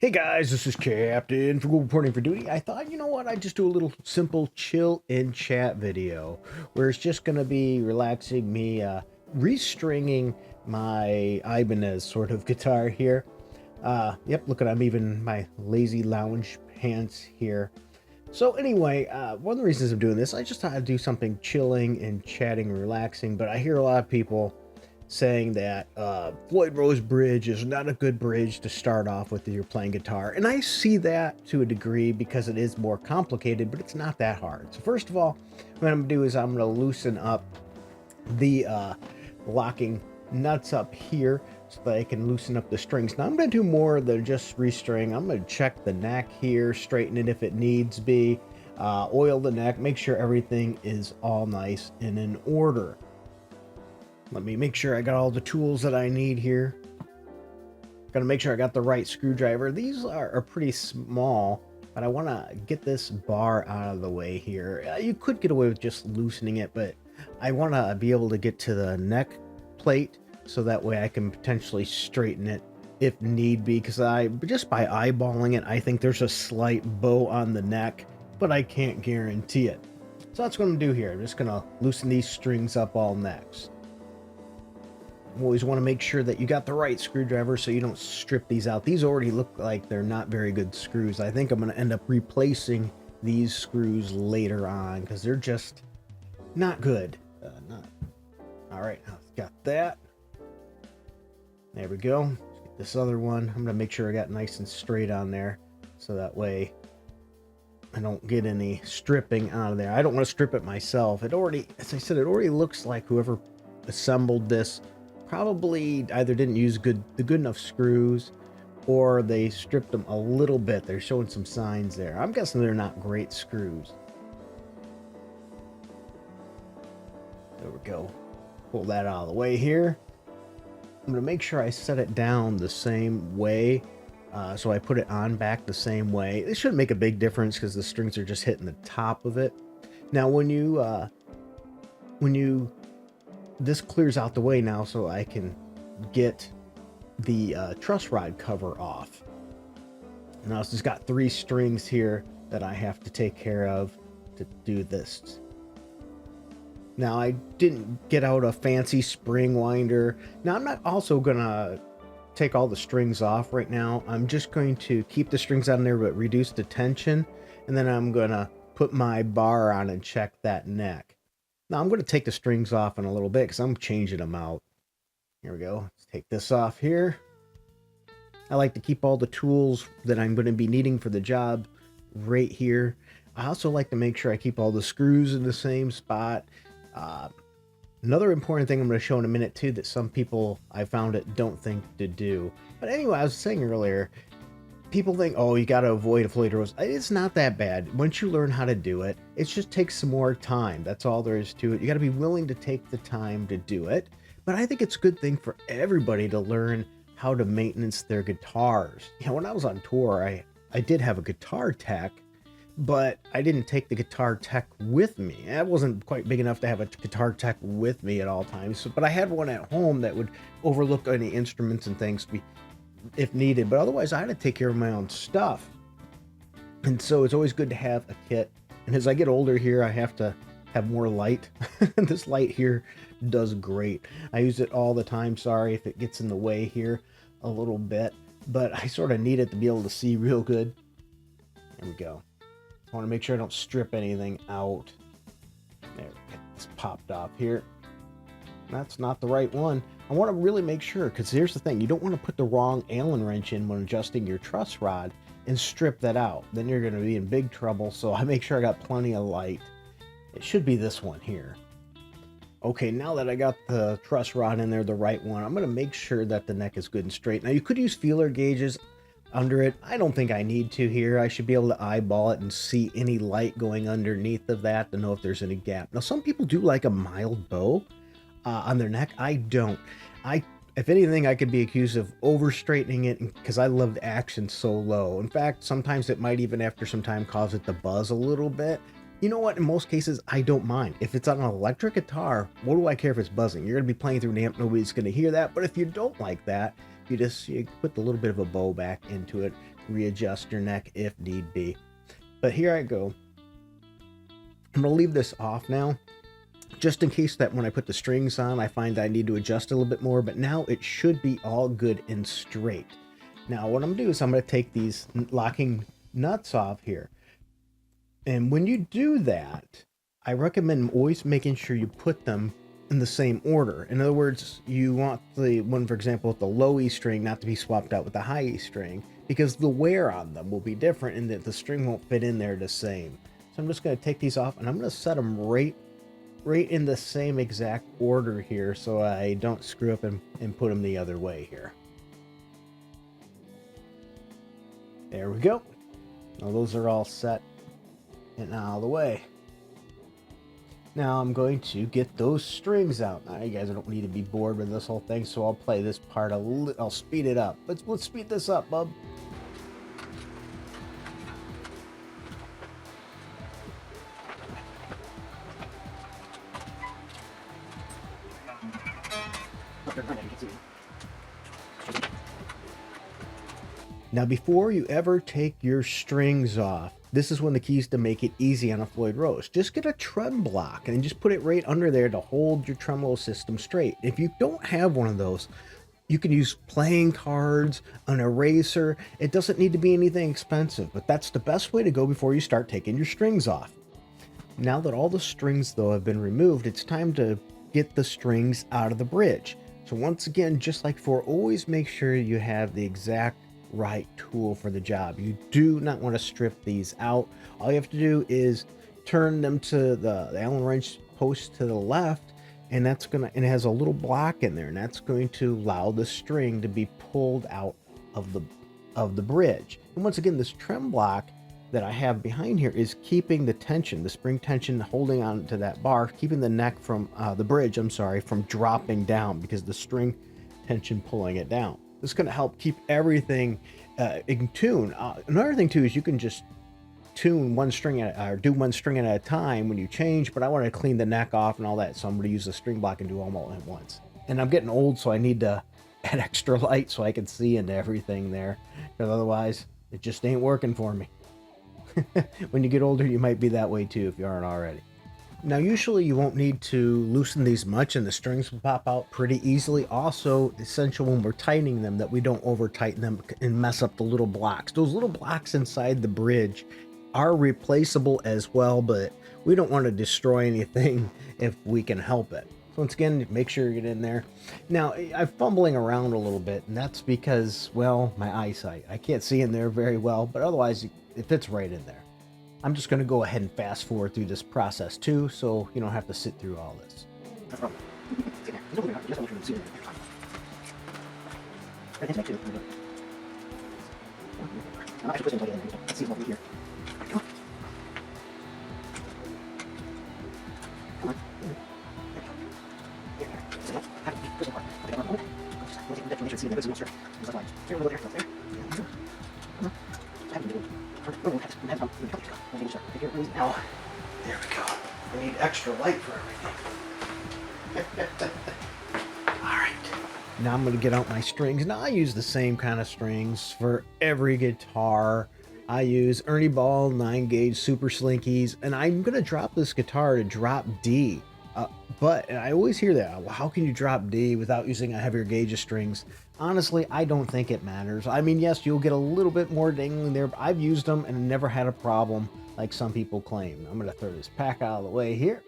Hey guys, this is Captain for Google Reporting for Duty. I thought, you know what, I'd just do a little simple chill and chat video where it's just going to be relaxing me, restringing my Ibanez sort of guitar here. Yep, look at I'm even my lazy lounge pants here. So anyway, one of the reasons I'm doing this, I just thought I'd do something chilling and chatting and relaxing, but I hear a lot of people saying that Floyd Rose Bridge is not a good bridge to start off with if you're playing guitar. And I see that to a degree because it is more complicated, but it's not that hard. So first of all, what I'm gonna do is I'm gonna loosen up the locking nuts up here so that I can loosen up the strings. Now I'm going to do more than just restring. I'm going to check the neck here, straighten it if it needs be, oil the neck, make sure everything is all nice and in order. Let me make sure I got all the tools that I need here. Got to make sure I got the right screwdriver. These are pretty small, but I want to get this bar out of the way here. You could get away with just loosening it, but I want to be able to get to the neck plate so that way I can potentially straighten it if need be, because just by eyeballing it, I think there's a slight bow on the neck, but I can't guarantee it. So that's what I'm gonna do here. I'm just gonna loosen these strings up all next. You always want to make sure that you got the right screwdriver so you don't strip these out. These already look like they're not very good screws. I think I'm going to end up replacing these screws later on because they're just not good. All right, now got that. There we go. Let's get this other one. I'm going to make sure I got nice and straight on there so that way I don't get any stripping out of there. I don't want to strip it myself. It already, as I said, it already looks like whoever assembled this probably either didn't use the good enough screws or they stripped them a little bit. They're showing some signs there. I'm guessing they're not great screws. There we go. Pull that out of the way here. I'm going to make sure I set it down the same way. So I put it on back the same way. It shouldn't make a big difference because the strings are just hitting the top of it. Now when you this clears out the way now so I can get the truss rod cover off. Now it's just got 3 strings here that I have to take care of to do this. Now I didn't get out a fancy spring winder. Now I'm not also gonna take all the strings off right now. I'm just going to keep the strings on there but reduce the tension, and then I'm gonna put my bar on and check that neck. Now I'm going to take the strings off in a little bit because I'm changing them out. Here we go. Let's take this off here. I like to keep all the tools that I'm going to be needing for the job right here. I also like to make sure I keep all the screws in the same spot. Another important thing I'm going to show in a minute too that some people I found it don't think to do. But anyway, I was saying earlier, people think, oh, you got to avoid a Floyd Rose. It's not that bad. Once you learn how to do it, it just takes some more time. That's all there is to it. You got to be willing to take the time to do it. But I think it's a good thing for everybody to learn how to maintenance their guitars. You know, when I was on tour, I did have a guitar tech, but I didn't take the guitar tech with me. I wasn't quite big enough to have a guitar tech with me at all times. But I had one at home that would overlook any instruments and things if needed, but otherwise I had to take care of my own stuff. And so it's always good to have a kit. And as I get older here, I have to have more light. This light here does great. I use it all the time. Sorry if it gets in the way here a little bit, but I sort of need it to be able to see real good. There we go. I want to make sure I don't strip anything out. There, get this popped off here. That's not the right one. I want to really make sure, because here's the thing, you don't want to put the wrong Allen wrench in when adjusting your truss rod and strip that out. Then you're going to be in big trouble, so I make sure I got plenty of light. It should be this one here. Okay, now that I got the truss rod in there, the right one, I'm going to make sure that the neck is good and straight. Now you could use feeler gauges under it. I don't think I need to here. I should be able to eyeball it and see any light going underneath of that to know if there's any gap. Now some people do like a mild bow on their neck. I don't. If anything, I could be accused of over straightening it because I love the action so low. In fact, sometimes it might even after some time cause it to buzz a little bit. You know what? In most cases, I don't mind. If it's on an electric guitar, what do I care if it's buzzing? You're going to be playing through an amp, nobody's going to hear that. But if you don't like that, you put a little bit of a bow back into it, readjust your neck if need be. But here I go. I'm going to leave this off now, just in case that when I put the strings on, I find I need to adjust a little bit more, but now it should be all good and straight. Now what I'm going to do is I'm going to take these locking nuts off here. And when you do that, I recommend always making sure you put them in the same order. In other words, you want the one, for example, with the low E string not to be swapped out with the high E string, because the wear on them will be different and that the string won't fit in there the same. So I'm just going to take these off and I'm going to set them right in the same exact order here so I don't screw up and put them the other way here. There we go. Now those are all set and out of the way. Now I'm going to get those strings out. Now you guys don't need to be bored with this whole thing, so I'll play this part I'll speed it up. Let's speed this up, bub. Now before you ever take your strings off, this is one of the keys to make it easy on a Floyd Rose. Just get a trem block and just put it right under there to hold your tremolo system straight. If you don't have one of those, you can use playing cards, an eraser. It doesn't need to be anything expensive, but that's the best way to go before you start taking your strings off. Now that all the strings though have been removed, it's time to get the strings out of the bridge. So once again, just like before, always make sure you have the exact right tool for the job. You do not want to strip these out. All you have to do is turn them to the Allen wrench post to the left, and that's gonna, and it has a little block in there, and that's going to allow the string to be pulled out of the bridge. And once again, this trem block that I have behind here is keeping the tension, the spring tension, holding on to that bar, keeping the neck from the bridge, I'm sorry, from dropping down because the string tension pulling it down. This is going to help keep everything in tune. Another thing too is you can just tune one string or do one string at a time when you change, but I want to clean the neck off and all that, so I'm going to use the string block and do them all at once. And I'm getting old, so I need to add extra light so I can see into everything there, because otherwise it just ain't working for me. When you get older, you might be that way too if you aren't already. Now usually you won't need to loosen these much and the strings will pop out pretty easily. Also essential when we're tightening them that we don't over tighten them and mess up the little blocks. Those little blocks inside the bridge are replaceable as well, but we don't want to destroy anything if we can help it. So once again, make sure you get in there. Now I'm fumbling around a little bit, and that's because, well, my eyesight. I can't see in there very well, but otherwise it fits right in there. I'm just going to go ahead and fast forward through this process too, so you don't have to sit through all this. Now, there we go. We need extra light for everything. All right. Now I'm going to get out my strings. Now I use the same kind of strings for every guitar. I use Ernie Ball 9-gauge Super Slinkies, and I'm going to drop this guitar to drop D. But I always hear that, well, how can you drop D without using a heavier gauge of strings? Honestly, I don't think it matters. I mean, yes, you'll get a little bit more dangling there, but I've used them and never had a problem like some people claim. I'm going to throw this pack out of the way here.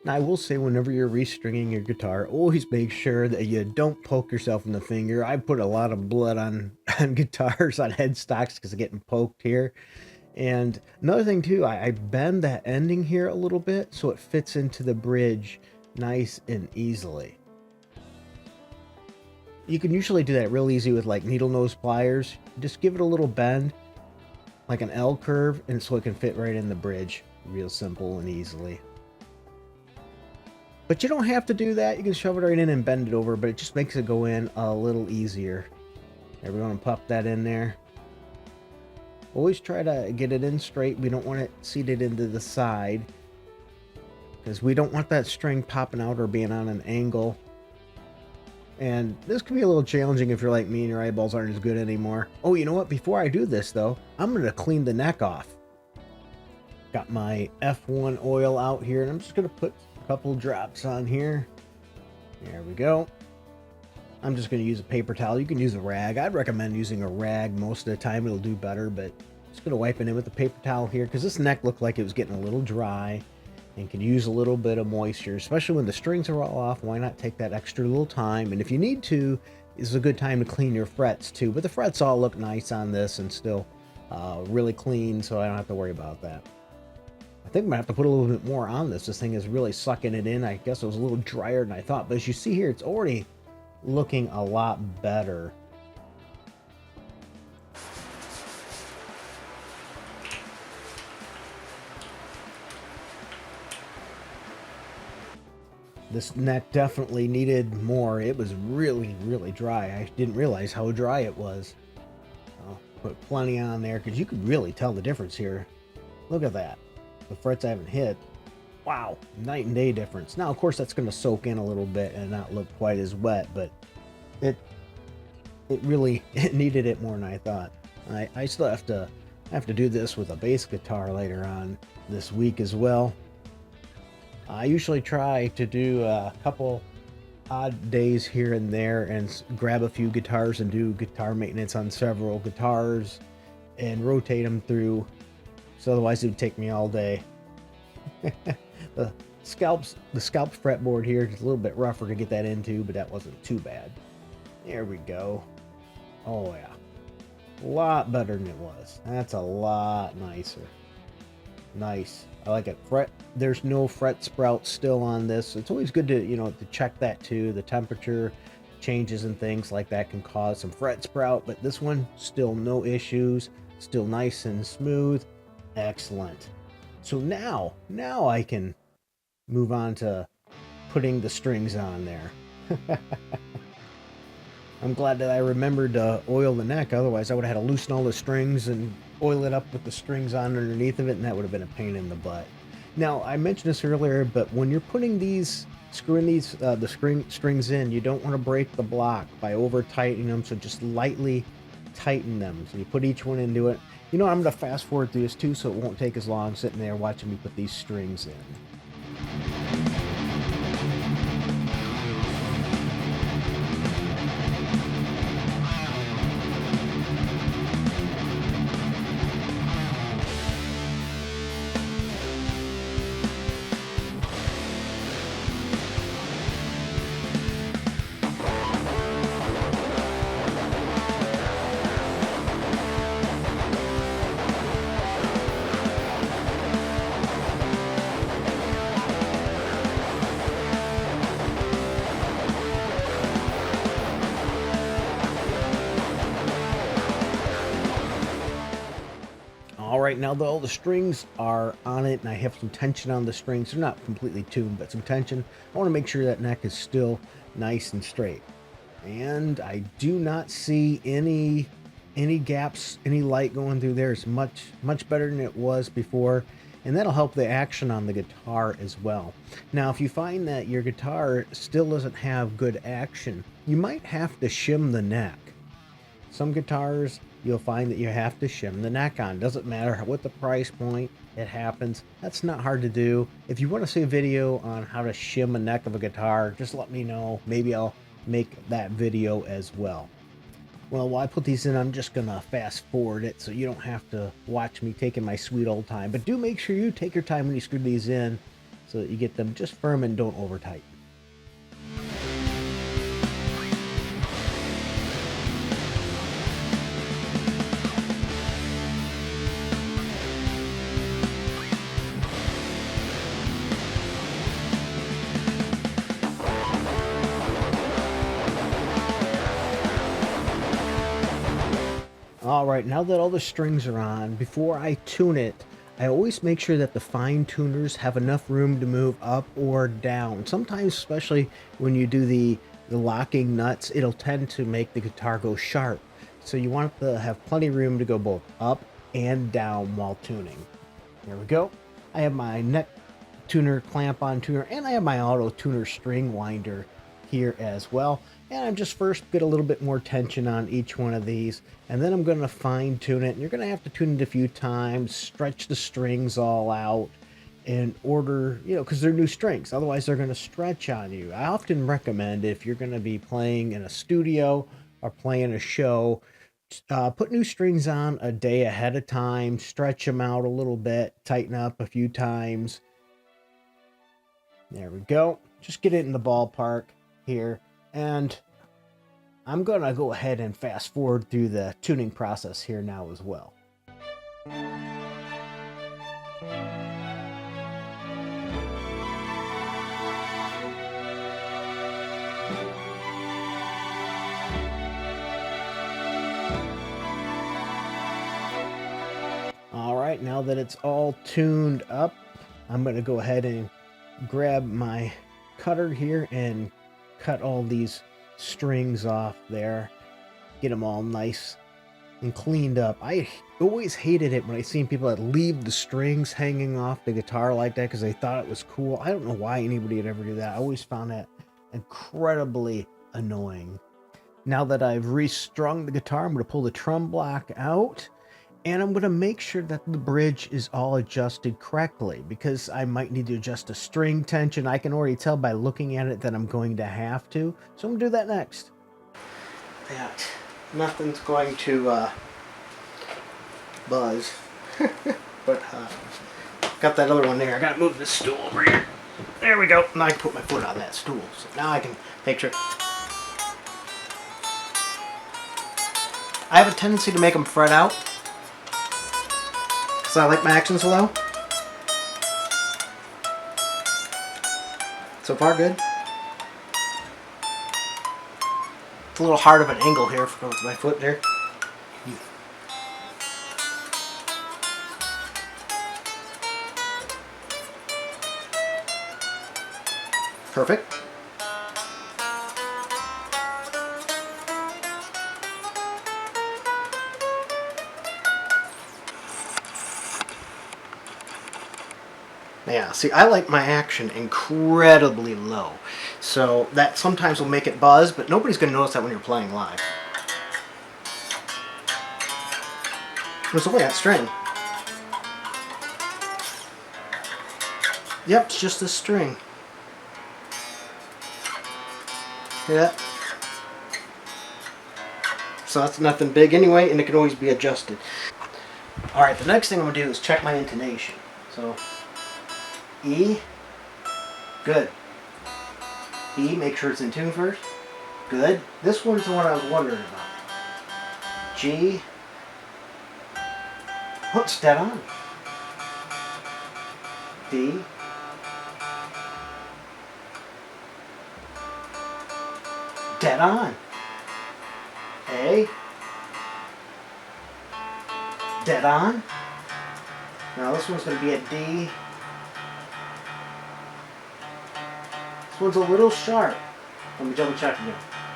Now, I will say whenever you're restringing your guitar, always make sure that you don't poke yourself in the finger. I put a lot of blood on guitars, on headstocks, because of getting poked here. And another thing too, I bend that ending here a little bit so it fits into the bridge nice and easily. You can usually do that real easy with like needle nose pliers. Just give it a little bend, like an L curve, and so it can fit right in the bridge real simple and easily. But you don't have to do that. You can shove it right in and bend it over, but it just makes it go in a little easier. There, we want to pop that in there. Always try to get it in straight. We don't want it seated into the side, because we don't want that string popping out or being on an angle. And this can be a little challenging if you're like me and your eyeballs aren't as good anymore. Oh, you know what? Before I do this, though, I'm going to clean the neck off. Got my F1 oil out here, and I'm just going to put a couple drops on here. There we go. I'm just going to use a paper towel. You can use a rag. I'd recommend using a rag most of the time. It'll do better, but I'm just going to wipe it in with the paper towel here because this neck looked like it was getting a little dry and could use a little bit of moisture, especially when the strings are all off. Why not take that extra little time? And if you need to, this is a good time to clean your frets too. But the frets all look nice on this and still really clean, so I don't have to worry about that. I think I'm gonna have to put a little bit more on this. This thing is really sucking it in. I guess it was a little drier than I thought, but as you see here, it's already looking a lot better. This neck definitely needed more. It was really, really dry. I didn't realize how dry it was. I'll put plenty on there because you could really tell the difference here. Look at that. The frets I haven't hit. Wow, night and day difference. Now, of course, that's going to soak in a little bit and not look quite as wet, but it really needed it more than I thought. I still have to do this with a bass guitar later on this week as well. I usually try to do a couple odd days here and there and grab a few guitars and do guitar maintenance on several guitars and rotate them through. So otherwise it would take me all day. the scalp fretboard here is a little bit rougher to get that into, but that wasn't too bad. There we go. Oh yeah, a lot better than it was. That's a lot nicer. Nice. I like it. There's no fret sprout still on this. It's always good to, to check that too. The temperature changes and things like that can cause some fret sprout, but this one still no issues. Still nice and smooth. Excellent. So now I can move on to putting the strings on there. I'm glad that I remembered to oil the neck. Otherwise, I would have had to loosen all the strings and oil it up with the strings on underneath of it, and that would have been a pain in the butt. Now, I mentioned this earlier, but when you're putting screwing the strings in, you don't want to break the block by over tightening them. So just lightly tighten them. So you put each one into it. I'm going to fast forward through this too, so it won't take as long sitting there watching me put these strings in. All right, now that all the strings are on it and I have some tension on the strings, they're not completely tuned, but some tension, I want to make sure that neck is still nice and straight. And I do not see any gaps, any light going through there. It's much better than it was before, and that'll help the action on the guitar as well. Now, if you find that your guitar still doesn't have good action, you might have to shim the neck. Some guitars, you'll find that you have to shim the neck on. Doesn't matter what the price point, it happens. That's not hard to do. If you want to see a video on how to shim a neck of a guitar, just let me know. Maybe I'll make that video as well. Well, while I put these in, I'm just gonna fast forward it so you don't have to watch me taking my sweet old time. But do make sure you take your time when you screw these in so that you get them just firm and don't over tighten. All right, now that all the strings are on, before I tune it, I always make sure that the fine tuners have enough room to move up or down. Sometimes, especially when you do the locking nuts, it'll tend to make the guitar go sharp. So you want to have plenty of room to go both up and down while tuning. There we go. I have my neck tuner, clamp on tuner, and I have my auto tuner string winder here as well. And I'm just first get a little bit more tension on each one of these, and then I'm going to fine tune it. And you're going to have to tune it a few times, stretch the strings all out in order, because they're new strings. Otherwise, they're going to stretch on you. I often recommend, if you're going to be playing in a studio or playing a show, put new strings on a day ahead of time, stretch them out a little bit, tighten up a few times. There we go. Just get it in the ballpark here. And I'm going to go ahead and fast forward through the tuning process here now as well. All right, now that it's all tuned up, I'm going to go ahead and grab my cutter here and cut all these strings off there. Get them all nice and cleaned up. I always hated it when I seen people that leave the strings hanging off the guitar like that because they thought it was cool. I don't know why anybody would ever do that. I always found that incredibly annoying. Now that I've restrung the guitar, I'm going to pull the trum block out. And I'm going to make sure that the bridge is all adjusted correctly, because I might need to adjust the string tension. I can already tell by looking at it that I'm going to have to. So I'm going to do that next. That nothing's going to buzz. But got that other one there. I got to move this stool over here. There we go. Now I can put my foot on that stool. So now I can make sure. I have a tendency to make them fret out. So I like my action so low. So far, good. It's a little hard of an angle here for my foot there. Perfect. Yeah, see, I like my action incredibly low. So that sometimes will make it buzz, but nobody's going to notice that when you're playing live. Where's the way that string? Yep, it's just this string. Hear that? So that's nothing big anyway, and it can always be adjusted. Alright, the next thing I'm going to do is check my intonation. So, E, good. E, make sure it's in tune first. Good. This one's the one I was wondering about. G, it's dead on. D, dead on. A, dead on. Now this one's going to be a D. This one's a little sharp. Let me double check again.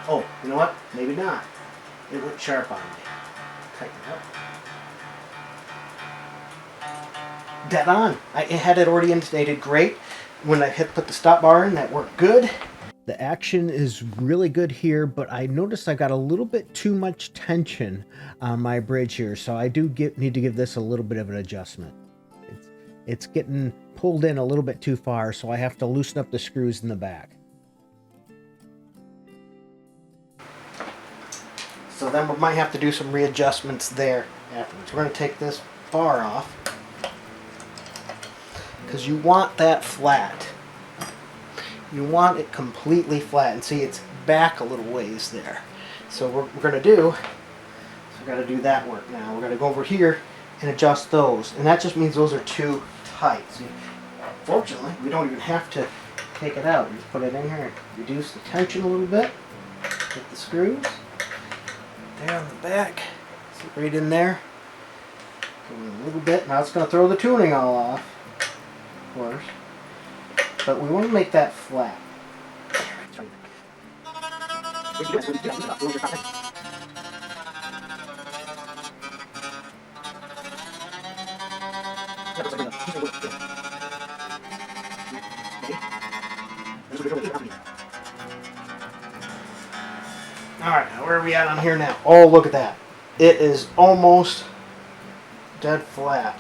Oh, you know what? Maybe not. It went sharp on me. Tighten it up. Dead on. I had it already intonated great. When I put the stop bar in, that worked good. The action is really good here, but I noticed I got a little bit too much tension on my bridge here, so I do need to give this a little bit of an adjustment. It's getting pulled in a little bit too far, so I have to loosen up the screws in the back. So then we might have to do some readjustments there afterwards. We're going to take this bar off because you want that flat. You want it completely flat, and see it's back a little ways there. So what we're going to do, we're going to do that work now. We're going to go over here and adjust those, and that just means those are too tight. So fortunately, we don't even have to take it out. You just put it in here and reduce the tension a little bit. Get the screws there on the back. Sit right in there. Go in a little bit. Now it's going to throw the tuning all off, of course. But we want to make that flat. Alright, now where are we at on here now? Oh, look at that. It is almost dead flat.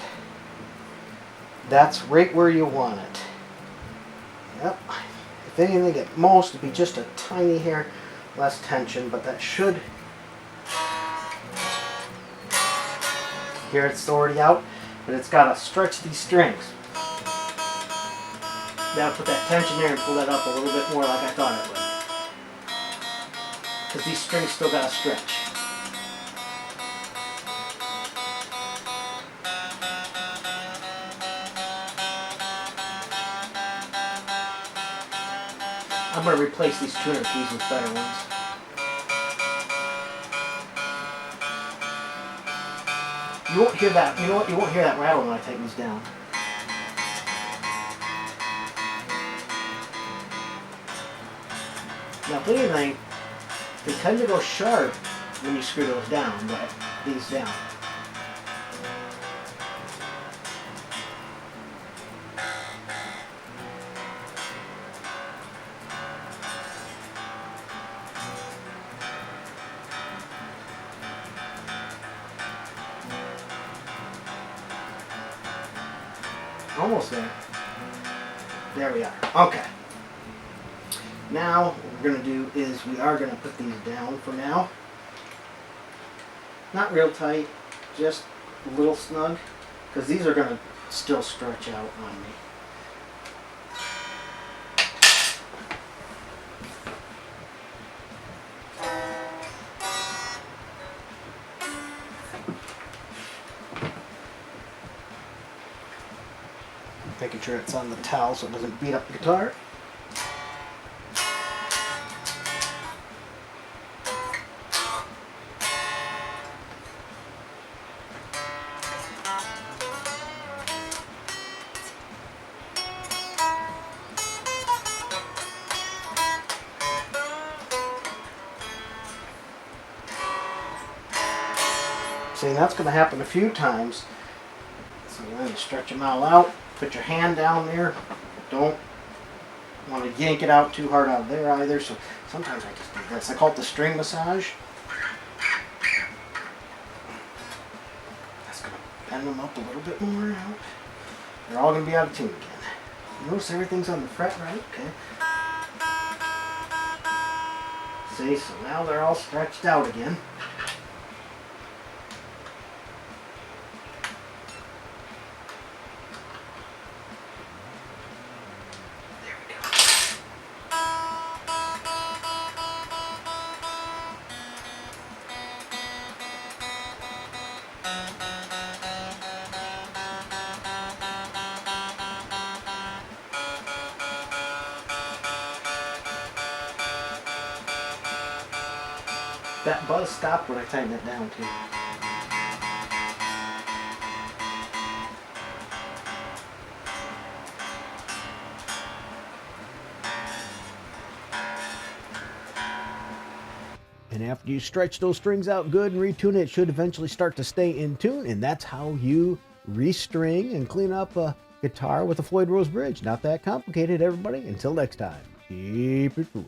That's right where you want it. Yep. If anything, at most, it'd be just a tiny hair less tension, but that should... Here it's already out, but it's got to stretch these strings. Now put that tension there and pull that up a little bit more like I thought it would. Because these strings still got to stretch. I'm going to replace these tuner keys with better ones. You won't hear that, you know what, you won't hear that rattle when I take these down. Now, if anything, they tend to go sharp when you screw those down, but these down. Almost there. There we are. Okay. Now, what we're going to do is we are going to put these down for now. Not real tight, just a little snug, because these are going to still stretch out on me. Making sure it's on the towel so it doesn't beat up the guitar. See, that's going to happen a few times. So you're going to stretch them all out. Put your hand down there. Don't want to yank it out too hard out of there either. So sometimes I just do this. I call it the string massage. That's going to bend them up a little bit more out. They're all going to be out of tune again. Notice everything's on the fret, right? Okay. See, so now they're all stretched out again. That buzz stopped when I tightened it down too. And after you stretch those strings out good and retune it, it should eventually start to stay in tune, and that's how you restring and clean up a guitar with a Floyd Rose bridge. Not that complicated, everybody. Until next time, keep it cool.